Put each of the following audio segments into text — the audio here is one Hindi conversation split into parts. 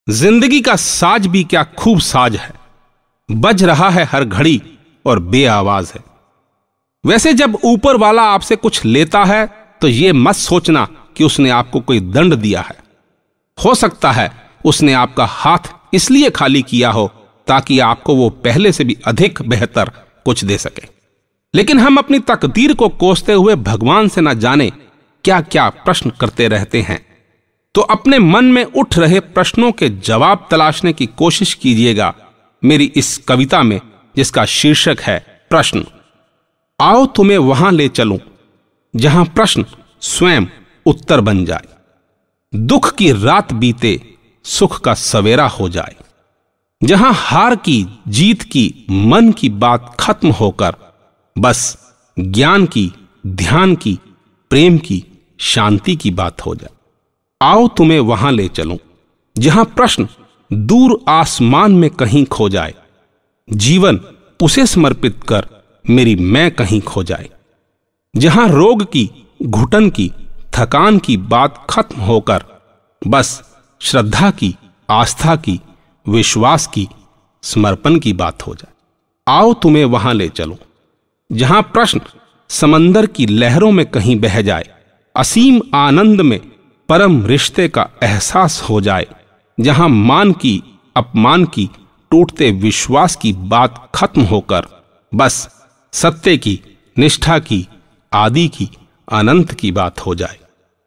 जिंदगी का साज भी क्या खूब साज है, बज रहा है हर घड़ी और बेआवाज है। वैसे जब ऊपर वाला आपसे कुछ लेता है तो यह मत सोचना कि उसने आपको कोई दंड दिया है। हो सकता है उसने आपका हाथ इसलिए खाली किया हो ताकि आपको वो पहले से भी अधिक बेहतर कुछ दे सके। लेकिन हम अपनी तकदीर को कोसते हुए भगवान से न जाने क्या क्या प्रश्न करते रहते हैं। तो अपने मन में उठ रहे प्रश्नों के जवाब तलाशने की कोशिश कीजिएगा मेरी इस कविता में, जिसका शीर्षक है प्रश्न। आओ तुम्हें वहां ले चलूं जहां प्रश्न स्वयं उत्तर बन जाए, दुख की रात बीते सुख का सवेरा हो जाए, जहां हार की जीत की मन की बात खत्म होकर बस ज्ञान की, ध्यान की, प्रेम की, शांति की बात हो जाए। आओ तुम्हें वहां ले चलूं जहां प्रश्न दूर आसमान में कहीं खो जाए, जीवन उसे समर्पित कर मेरी मैं कहीं खो जाए, जहां रोग की, घुटन की, थकान की बात खत्म होकर बस श्रद्धा की, आस्था की, विश्वास की, समर्पण की बात हो जाए। आओ तुम्हें वहां ले चलूं जहां प्रश्न समंदर की लहरों में कहीं बह जाए, असीम आनंद में परम रिश्ते का एहसास हो जाए, जहां मान की, अपमान की, टूटते विश्वास की बात खत्म होकर बस सत्य की, निष्ठा की, आदि की, अनंत की बात हो जाए।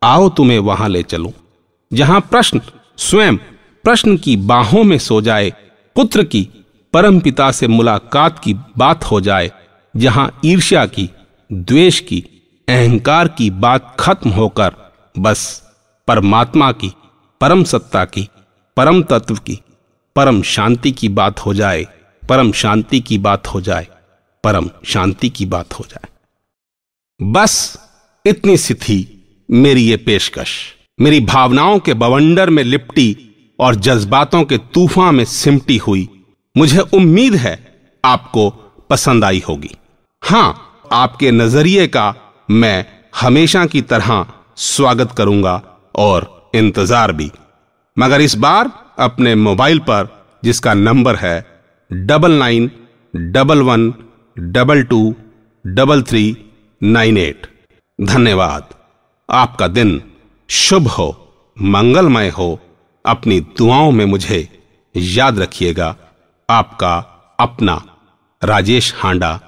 आओ तुम्हें वहां ले चलूं जहां प्रश्न स्वयं प्रश्न की बाहों में सो जाए, पुत्र की परम पिता से मुलाकात की बात हो जाए, जहां ईर्ष्या की, द्वेष की, अहंकार की बात खत्म होकर बस परमात्मा की, परम सत्ता की, परम तत्व की, परम शांति की बात हो जाए, परम शांति की बात हो जाए, परम शांति की बात हो जाए। बस इतनी सी थी मेरी ये पेशकश, मेरी भावनाओं के बवंडर में लिपटी और जज्बातों के तूफान में सिमटी हुई। मुझे उम्मीद है आपको पसंद आई होगी। हां, आपके नजरिए का मैं हमेशा की तरह स्वागत करूंगा और इंतजार भी, मगर इस बार अपने मोबाइल पर, जिसका नंबर है 9911223398। धन्यवाद। आपका दिन शुभ हो, मंगलमय हो। अपनी दुआओं में मुझे याद रखिएगा। आपका अपना राजेश हांडा।